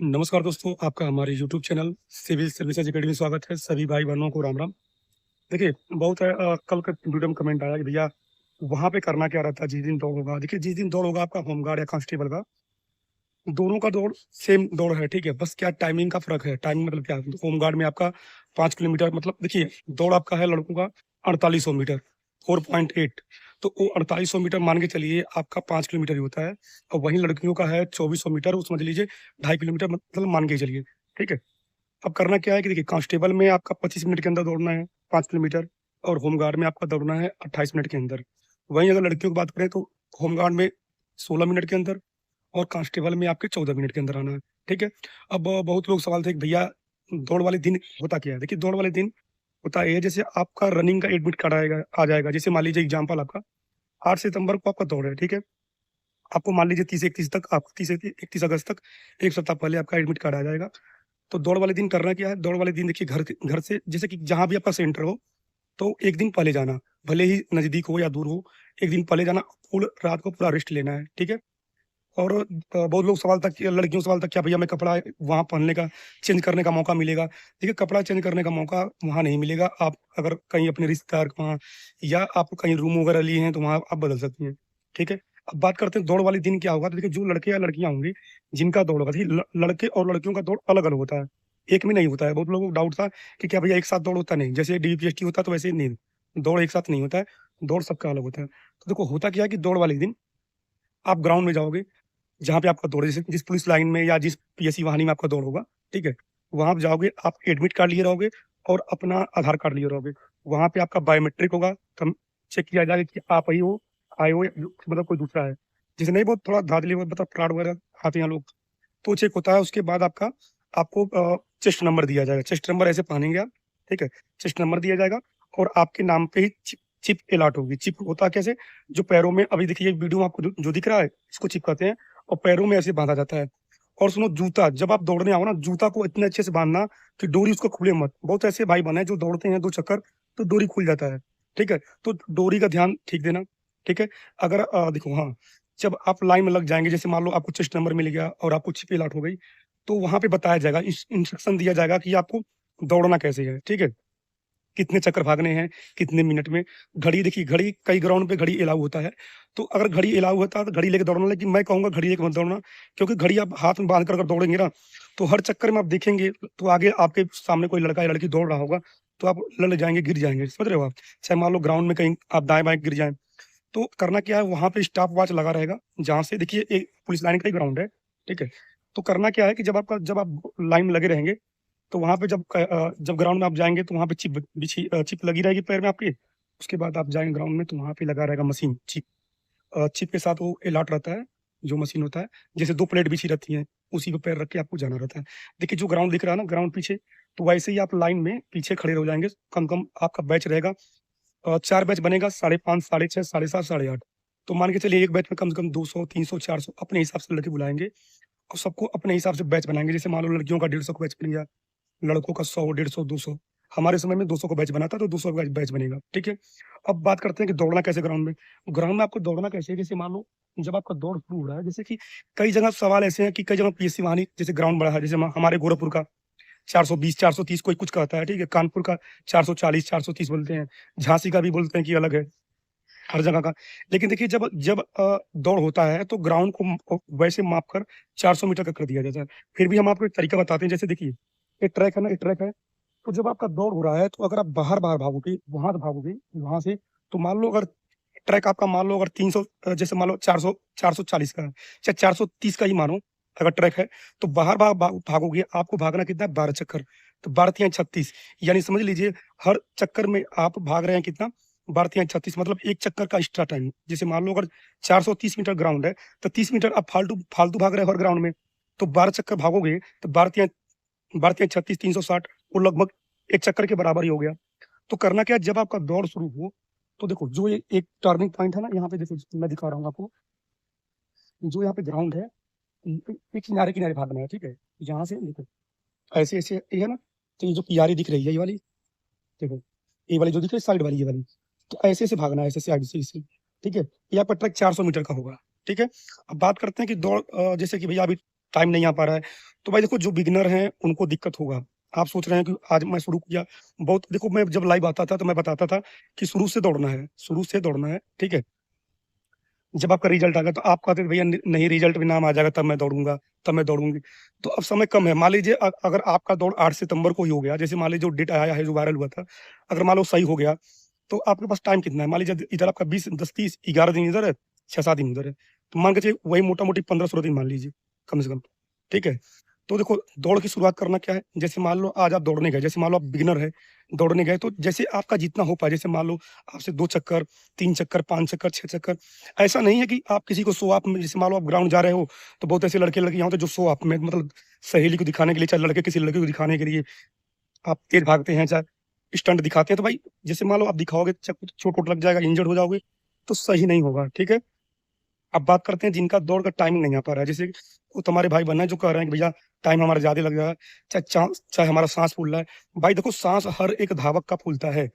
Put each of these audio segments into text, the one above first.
नमस्कार दोस्तों, आपका हमारे YouTube channel civil services academy में स्वागत है। सभी भाई-बहनों को राम-राम। देखिए, बहुत कल का वीडियो में कमेंट आया कि भैया वहाँ पे करना क्या रहता है जिस दिन दौड़ होगा? देखिए, जिस दिन दौड़ होगा आपका होमगार्ड या कांस्टेबल का, दोनों का दौड़ सेम दौड़ है, ठीक है? बस क्या टाइमिंग का फ़र्क है। टाइमिंग मतलब क्या? होमगार्ड में आपका 5 किलोमीटर मतलब देखिए, दौड़ आपका है लड़कों का 4800 मीटर, 4.8 तो वो 4800 मीटर मान के चलिए आपका 5 किलोमीटर ही होता है और वहीं लड़कियों का है 2400 मीटर, वो समझ लीजिए 2.5 किलोमीटर मतलब मान के चलिए, ठीक है? अब करना क्या है कि देखिए कांस्टेबल में आपका 25 मिनट के अंदर दौड़ना है 5 किलोमीटर और होमगार्ड में आपका दौड़ना है 28 मिनट के अंदर। वहीं अगर लड़कियों की बात करें तो होमगार्ड में 16 मिनट के अंदर और कांस्टेबल में आपके 14 मिनट के अंदर आना है, ठीक है? अब बहुत लोग सवाल थे कि भैया दौड़ वाले दिन होता क्या है? देखिए दौड़ वाले दिन होता ये है जैसे आपका रनिंग का एडमिट कार्ड आएगा आ जाएगा। जैसे मान लीजिए एग्ज़ाम्पल आपका 8 सितंबर को आपका दौड़ है, ठीक है? आपको मान लीजिए 30-31 तक आपको 31 अगस्त तक 1 सप्ताह पहले आपका एडमिट कार्ड आ जाएगा। तो दौड़ वाले दिन करना क्या है? दौड़ वाले दिन देखिए घर से जैसे कि जहाँ भी आपका सेंटर हो, तो 1 दिन पहले जाना। भले ही नज़दीक हो या दूर हो, 1 दिन पहले जाना, फुल रात को पूरा रेस्ट लेना है, ठीक है? और बहुत लोग सवाल तक लड़कियों सवाल तक क्या भैया मैं कपड़ा वहाँ पहनने का चेंज करने का मौका मिलेगा? देखिए कपड़ा चेंज करने का मौका वहाँ नहीं मिलेगा। आप अगर कहीं अपने रिश्तेदार के वहाँ या आप कहीं रूम वगैरह लिए हैं तो वहाँ आप बदल सकती हैं, ठीक है? अब बात करते हैं दौड़ वाले दिन क्या होगा? तो देखिए जो लड़के या लड़कियाँ होंगी जिनका दौड़ होगा, देखिए लड़के और लड़कियों का दौड़ अलग-अलग होता है। एक में नहीं होता है। बहुत लोगों को डाउट था कि क्या भैया एक साथ दौड़ होता है? नहीं, जैसे डीपीएसटी होता है तो वैसे ही नहीं, दौड़ एक साथ नहीं होता है, दौड़ सबका अलग होता है। तो देखो होता क्या है कि दौड़ वाले दिन आप ग्राउंड में जाओगे जहाँ पे आपका दौड़ है, जैसे जिस पुलिस लाइन में या जिस पीएससी वाहिनी में आपका दौड़ होगा, ठीक है? वहाँ आप जाओगे, आप एडमिट कार्ड लिए रहोगे और अपना आधार कार्ड लिए रहोगे। वहाँ पे आपका बायोमेट्रिक होगा, तब चेक किया जाएगा कि आप ही हो, आए हो या मतलब कोई दूसरा है। जैसे नहीं बहुत थोड़ा धाँधली मतलब फ्रॉड वगैरह आते हैं लोग, तो चेक होता है। उसके बाद आपको चेस्ट नंबर दिया जाएगा। चेस्ट नंबर ऐसे पहनेंगे आप, ठीक है? चेस्ट नंबर दिया जाएगा और आपके नाम पे ही चिप अलॉट होगी। चिप होता कैसे? जो पैरों में अभी देखिए वीडियो में आपको जो जो दिख रहा है, इसको चिप कहते हैं और पैरों में ऐसे बाँधा जाता है। और सुनो जूता, जब आप दौड़ने आओ ना, जूता को इतने अच्छे से बाँधना कि डोरी उसको खुले मत। बहुत ऐसे भाई बने हैं जो दौड़ते हैं 2 चक्कर तो डोरी खुल जाता है, ठीक है? तो डोरी का ध्यान ठीक देना, ठीक है? अगर देखो हाँ, जब आप लाइन में लग जाएँगे, जैसे मान लो आपको चेस्ट नंबर मिल गया और आपको छिपी अलॉट हो गई, तो वहाँ पे बताया जाएगा, इंस्ट्रक्शन दिया जाएगा कि आपको दौड़ना कैसे है, ठीक है? कितने चक्कर भागने हैं, कितने मिनट में। घड़ी देखिए, घड़ी कई ग्राउंड पे घड़ी अलाउ होता है, तो अगर घड़ी अलाउ होता है तो घड़ी लेके दौड़ना, लेकिन मैं कहूँगा घड़ी लेके मत दौड़ना, क्योंकि घड़ी आप हाथ में बाँध कर अगर दौड़ेंगे ना, तो हर चक्कर में आप देखेंगे तो आगे आपके सामने कोई लड़का या लड़की दौड़ रहा होगा, तो आप लड़ जाएँगे, गिर जाएँगे, समझ रहे हो आप? चाहे मान लो ग्राउंड में कहीं आप दाएँ-बाएँ गिर जाएँ, तो करना क्या है वहाँ पे स्टॉप वॉच लगा रहेगा, जहाँ से देखिए एक पुलिस लाइन का ही ग्राउंड है, ठीक है? तो करना क्या है कि जब आप लाइन में लगे रहेंगे, तो वहाँ पे जब ग्राउंड में आप जाएँगे तो वहाँ पे चिप लगी रहेगी पैर में आपके। उसके बाद आप जाएँगे ग्राउंड में तो वहाँ पे लगा रहेगा मशीन चिप। चिप के साथ वो अलॉट रहता है, जो मशीन होता है, जैसे 2 प्लेट बिछी रहती हैं, उसी पे पैर रख के आपको जाना रहता है। देखिए जो ग्राउंड दिख रहा है ना ग्राउंड पीछे, तो वैसे ही आप लाइन में पीछे खड़े हो जाएँगे, कम-कम आपका बैच रहेगा 4 बैच बनेगा 5:30, 6:30, 7:30, 8:30 तो मान के चलिए एक बैच में कम से कम 200, 300, 400 अपने हिसाब से लड़के बुलाएँगे और सबको अपने हिसाब से बैच बनाएँगे। जैसे मान लो लड़कियों का 150 का बैच बन गया, लड़कों का 100, 150, 200 हमारे समय में 200 का बैच बना था, तो 200 का बैच बनेगा, ठीक है? अब बात करते हैं कि दौड़ना कैसे ग्राउंड में? ग्राउंड में आपको दौड़ना कैसे है? जैसे मान लो जब आपका दौड़ शुरू हो रहा है, जैसे कि कई जगह सवाल ऐसे हैं कि कई जगह पीएससी वाहिनी जैसे ग्राउंड बड़ा है, जैसे हमारे गोरखपुर का 420, 430 कोई कुछ कहता है, ठीक है? कानपुर का 440, 430 बोलते हैं, झांसी का भी बोलते हैं कि अलग है, हर जगह का। लेकिन देखिए जब जब दौड़ होता है तो ग्राउंड को वैसे माप कर 400 मीटर का कर दिया जाता है। फिर भी हम आपको एक तरीका बताते हैं, जैसे देखिए, एक ट्रैक है ना, एक ट्रैक है, तो जब आपका दौड़ हो रहा है तो अगर आप बाहर-बाहर भागोगे, वहाँ से, तो मान लो अगर ट्रैक आपका मान लो अगर 300 जैसे मान लो 400 440 का है, चाहे 430 का ही मानो अगर ट्रैक है, तो बाहर भागोगे, आपको भागना कितना है 12 चक्कर, तो 12 तियाँ 36 यानी समझ लीजिए हर चक्कर में आप भाग रहे हैं कितना 12 तियाँ 36 मतलब 1 चक्कर का एक्स्ट्रा टाइम। जैसे मान लो अगर 430 मीटर ग्राउंड है, तो 30 मीटर आप फालतू फालतू भाग रहे हो हर ग्राउंड में, तो 12 चक्कर भागोगे तो 12 तियाँ 36 360 वो लगभग 1 चक्कर के बराबर ही हो गया। तो करना क्या है जब आपका दौड़ शुरू हो, तो देखो जो ये एक टर्निंग पॉइंट है ना, यहाँ पे देखो मैं दिखा रहा हूँ आपको, जो यहाँ पे ग्राउंड है, ये किनारे-किनारे भागना है, ठीक है? यहाँ से देखो, ऐसे-ऐसे ये है ना, तो ये जो किनारी दिख रही है ये वाली, देखो, ये वाली जो दिख रही है साइड वाली ये वाली, तो ऐसे-ऐसे भागना है, ऐसे साइड से इसे, ठीक है? ये आपका ट्रैक 400 मीटर का होगा, ठीक है? अब बात करते हैं कि दौड़ जैसे कि भैया अभी टाइम नहीं आ पा रहा है। तो भाई देखो जो बिगिनर हैं उनको दिक्कत होगा। आप सोच रहे हैं कि आज मैं शुरू किया, बहुत देखो मैं जब लाइव आता था तो मैं बताता था कि शुरू से दौड़ना है, ठीक है? जब आपका रिजल्ट आ गया तो आप कहते थे भैया नहीं रिजल्ट में नाम आ जाएगा तब मैं दौड़ूँगा, तब मैं दौड़ूँगी। तो अब समय कम है, मान लीजिए अगर आपका दौड़ 8 सितंबर को ही हो गया, जैसे मान लीजिए जो डेट आया है जो वायरल हुआ था, अगर मान लो सही हो गया, तो आपके पास टाइम कितना है? मान लीजिए इधर आपका 20, 10, 30, 11 दिन इधर है, 6-7 दिन उधर है। तो मान के चलिए वही मोटा-मोटी 15-16 दिन मान लीजिए, कम से कम, ठीक है? तो देखो दौड़ की शुरुआत करना क्या है, जैसे मान लो आज आप दौड़ने गए, जैसे मान लो आप बिगिनर है, दौड़ने गए तो जैसे आपका जितना हो पाए, जैसे मान लो आपसे 2 चक्कर, 3 चक्कर, 5 चक्कर, 6 चक्कर, ऐसा नहीं है कि आप किसी को शो ऑफ में, जैसे मान लो आप ग्राउंड जा रहे हो, तो बहुत ऐसे लड़के-लड़कियाँ होते हैं जो शो ऑफ में मतलब सहेली को दिखाने के लिए, चाहे लड़के किसी लड़की को दिखाने के लिए आप तेज़ भागते हैं, चाहे स्टंट दिखाते हैं, तो भाई जैसे मान लो आप दिखाओगे चोट-वोट लग जाएगा, इंजर्ड हो जाओगे, तो सही नहीं होगा, ठीक है? अब बात करते हैं जिनका दौड़ का टाइमिंग नहीं आ पा रहा है, जैसे वो तुम्हारे भाई बहन है जो कह रहे हैं कि भैया टाइम हमारा ज़्यादा लग रहा है, चाहे हमारा साँस फूल रहा है। भाई देखो साँस हर एक धावक का फूलता है,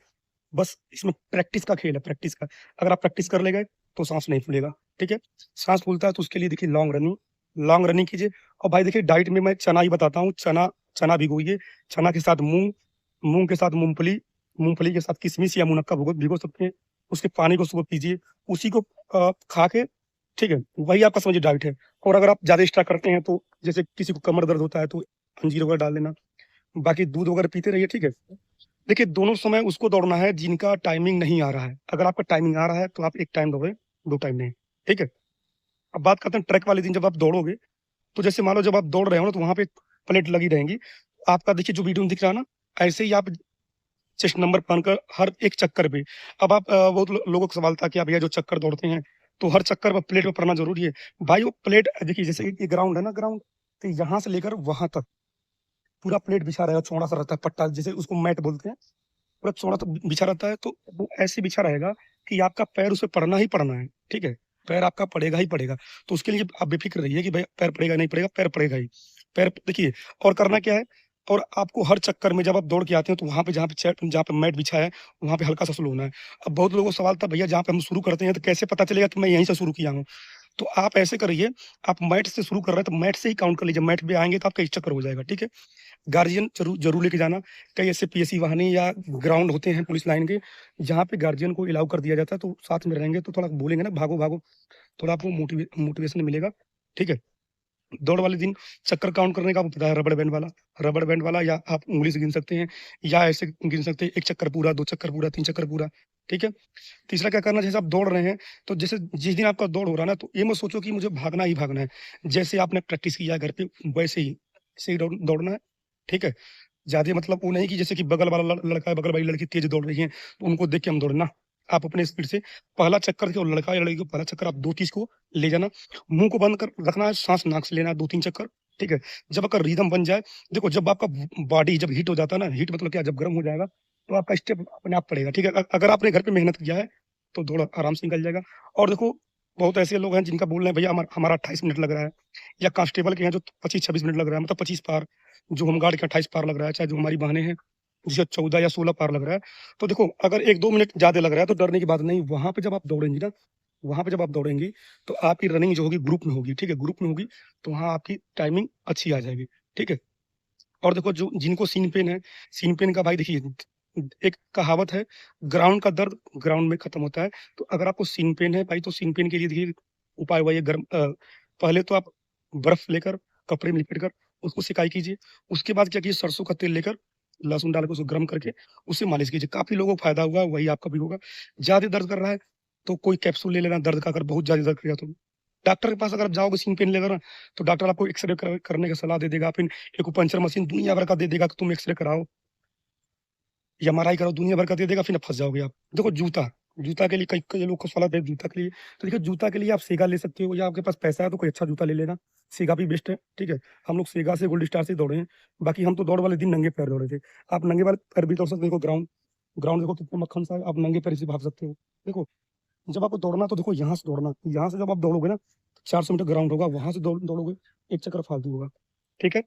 बस इसमें प्रैक्टिस का खेल है, प्रैक्टिस का। अगर आप प्रैक्टिस कर ले गए, तो साँस नहीं फूलेगा, ठीक है? साँस फूलता है तो उसके लिए देखिए लॉन्ग रनिंग कीजिए और भाई देखिए डाइट में मैं चना ही बताता हूँ, चना चना भिगोइए, चना के साथ मूँग, मूँग के साथ मूँगफली, मूँगफली के साथ किशमिश या मुनक्का भिगो भिगो सकते हैं। उसके पानी को सुबह पीजिए, उसी को खा के ठीक है, वही आपका समझिए डाइट है। और अगर आप ज़्यादा एक्स्ट्रा करते हैं तो जैसे किसी को कमर दर्द होता है तो अंजीर वगैरह डाल देना, बाकी दूध वगैरह पीते रहिए, ठीक है? देखिए, दोनों समय उसको दौड़ना है जिनका टाइमिंग नहीं आ रहा है। अगर आपका टाइमिंग आ रहा है तो आप 1 टाइम दौड़ें, 2 टाइम नहीं, ठीक है? अब बात करते हैं ट्रैक वाले दिन जब आप दौड़ोगे, तो जैसे मान लो जब आप दौड़ रहे हो ना तो वहाँ पे प्लेट लगी रहेंगी। आपका देखिए जो वीडियो में दिख रहा है ना, ऐसे ही आप चेस्ट नंबर पहनकर हर एक चक्कर पे अब आप बहुत लोगों का सवाल था कि भैया जो चक्कर दौड़ते हैं, तो हर चक्कर में प्लेट में पड़ना ज़रूरी है। भाई वो प्लेट देखिए जैसे ये ग्राउंड है ना ग्राउंड, तो यहाँ से लेकर वहाँ तक पूरा प्लेट बिछा रहेगा, चौड़ा-सा रहता है पट्टा जिसे उसको मैट बोलते हैं। पूरा चौड़ा तो बिछा रहता है, तो वो ऐसे बिछा रहेगा कि आपका पैर उसपे पड़ना ही पड़ना है, ठीक है? पैर आपका पड़ेगा ही पड़ेगा। तो उसके लिए आप बेफ़िक्र रहिए कि भई पैर पड़ेगा, नहीं पड़ेगा, पैर पड़ेगा ही। पैर देखिए और करना क्या है और आपको हर चक्कर में जब आप दौड़ के आते हैं, तो वहाँ पे जहाँ पे मैट बिछा है, वहाँ पे हल्का-सा स्लो होना है। अब बहुत लोगों को सवाल था, भैया जहाँ पे हम शुरू करते हैं, तो कैसे पता चलेगा कि मैं यहीं से शुरू किया हूँ? तो आप ऐसे करिए, आप मैट से शुरू कर रहे हैं, तो मैट से ही काउंट कर लीजिए। मैट पे आएँगे तो आपका 1 चक्कर हो जाएगा, ठीक है? गार्जियन ज़रूर लेके जाना। कई ऐसे पीएससी वाहिनी या ग्राउंड होते हैं पुलिस लाइन के, जहाँ पे गार्जियन को अलाउ कर दिया जाता है, तो साथ में रहेंगे तो थोड़ा बोलेंगे ना भागो, भागो, थोड़ा आपको मोटिवेशन मिलेगा, ठीक है? दौड़ वाले दिन चक्कर काउंट करने का आपको पता है रबड़ बैंड वाला या आप उँगली से गिन सकते हैं या ऐसे गिन सकते हैं 1 चक्कर पूरा, 2 चक्कर पूरा, 3 चक्कर पूरा, ठीक है? तीसरा क्या करना जैसे आप दौड़ रहे हैं, तो जैसे जिस दिन आपका दौड़ हो रहा है ना, तो ये मत सोचो कि मुझे भागना ही भागना है। जैसे आपने प्रैक्टिस किया है घर पे, वैसे ही दौड़ना है, ठीक है? ज़्यादा मतलब वो नहीं कि जैसे कि बगल वाला लड़का है, बगल वाली लड़की तेज़ दौड़ रही है, तो उनको देख के हम दौड़े ना। आप अपने स्पीड से पहला चक्कर जो लड़का या लड़की को पहला चक्कर आप 2-30 को ले जाना, मुँह को बंद कर रखना है, साँस नाक से लेना है 2-3 चक्कर, ठीक है? जब आपका रिदम बन जाए, देखो जब आपका बॉडी जब हीट हो जाता है ना, हीट मतलब क्या जब गर्म हो जाएगा, तो आपका स्टेप अपने आप पड़ेगा, ठीक है? अगर आपने घर पे मेहनत किया है, तो दौड़ आराम से निकल जाएगा और देखो बहुत ऐसे लोग हैं जिनका बोल रहे हैं भैया हमारा 28 मिनट लग रहा है या कांस्टेबल के हैं जो 25-26 मिनट लग रहा है मतलब 25 पार, जो होमगार्ड के 28 पार लग रहा है, चाहे जो हमारी बहनें हैं, जिसे 14 या 16 पार लग रहा है। तो देखो अगर 1-2 मिनट ज़्यादा लग रहा है तो डरने की बात नहीं, वहाँ पे जब आप दौड़ेंगी ना, वहाँ पे जब आप दौड़ेंगी, तो आपकी रनिंग जो होगी ग्रुप में होगी, ठीक है? ग्रुप में होगी, तो वहाँ आपकी टाइमिंग अच्छी आ जाएगी, ठीक है? और देखो जो जिनको सीन पेन का भाई देखिए एक कहावत है, ग्राउंड का दर्द ग्राउंड में खत्म होता है। तो अगर आपको सीन पेन है भाई तो सीन पेन के लिए देखिए उपाय वही है पहले तो आप बर्फ लेकर कपड़े में लपेट कर उसको सिकाई कीजिए। उसके बाद क्या कीजिए सरसों का तेल लेकर लहसुन डाल के उसको गरम करके उससे मालिश कीजिए। काफ़ी लोगों को फ़ायदा हुआ, वही आपका भी होगा। ज़्यादा दर्द कर रहा है तो कोई कैप्सूल ले लेना दर्द का, अगर बहुत ज़्यादा दर्द करेगा तो। डॉक्टर के पास अगर आप जाओगे सीन पेन लेकर ना, तो डॉक्टर आपको एक्स-रे करने का सलाह दे देगा, फिर एक्यूपंक्चर मशीन दुनिया भर का दे देगा कि तुम एक्स-रे कराओ, एमआरआई कराओ, दुनिया भर का दे देगा, फिर फँस जाओगे आप। देखो जूता के लिए कई कई लोग को सलाह दें जूता के लिए, तो देखिए जूता के लिए आप सेगा ले सकते हो या आपके पास पैसा है तो कोई अच्छा जूता ले लेना। सेगा भी बेस्ट है, ठीक है? हम लोग सेगा से, गोल्ड स्टार से दौड़े हैं। बाकी हम तो दौड़ वाले दिन नंगे पैर दौड़े थे। आप नंगे पैर भी दौड़ सकते हो, देखो ग्राउंड ग्राउंड देखो कितना मक्खन सा है, आप नंगे पैर से भाग सकते हो। देखो, जब आपको दौड़ना तो देखो यहाँ से दौड़ना, यहाँ से जब आप दौड़ोगे ना, 400 मीटर ग्राउंड होगा, वहाँ से दौड़ोगे, 1 चक्कर फालतू होगा, ठीक है?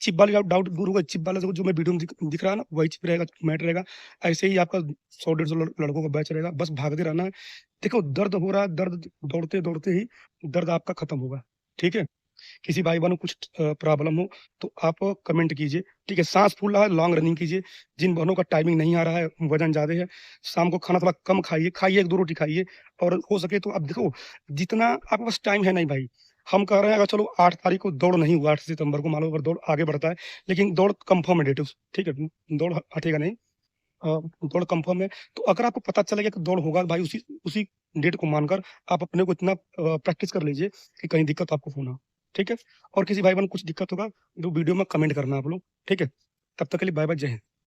चिप वाली आप डाउट दूर होगा, चिप वाला देखो जो मैं वीडियो में दिख रहा है ना, वही चिप रहेगा, मैट रहेगा। ऐसे ही आपका 100-150 लड़कों का बैच रहेगा, बस भागते रहना है। देखो दर्द हो रहा है, दर्द दौड़ते-दौड़ते ही दर्द आपका खत्म होगा, ठीक है? किसी भाई-बहन को कुछ प्रॉब्लम हो तो आप कमेंट कीजिए, ठीक है? साँस फूल रहा है, लॉन्ग रनिंग कीजिए। जिन बहनों का टाइमिंग नहीं आ रहा है, वज़न ज़्यादा है, शाम को खाना थोड़ा कम खाइए, खाइए 1-2 रोटी खाइए और हो सके तो अब देखो, जितना आपके पास टाइम है नहीं भाई, हम कह रहे हैं अगर चलो 8 तारीख को दौड़ नहीं हुआ, 8 सितंबर को मान लो अगर दौड़ आगे बढ़ता है, लेकिन दौड़ कन्फर्म है डेट उस ठीक है? दौड़ हटेगा नहीं। दौड़ कंफर्म है, तो अगर आपको पता चलेगा कि दौड़ होगा भाई उसी उसी डेट को मानकर आप अपने को इतना प्रैक्टिस कर लीजिए कि कहीं दिक्कत आपको हो ना हो, ठीक है? और किसी भाई-बहन को कुछ दिक्कत होगा, तो वीडियो में कमेंट करना आप लोग, ठीक है? तब तक के लिए बाय-बाय, जय हिंद।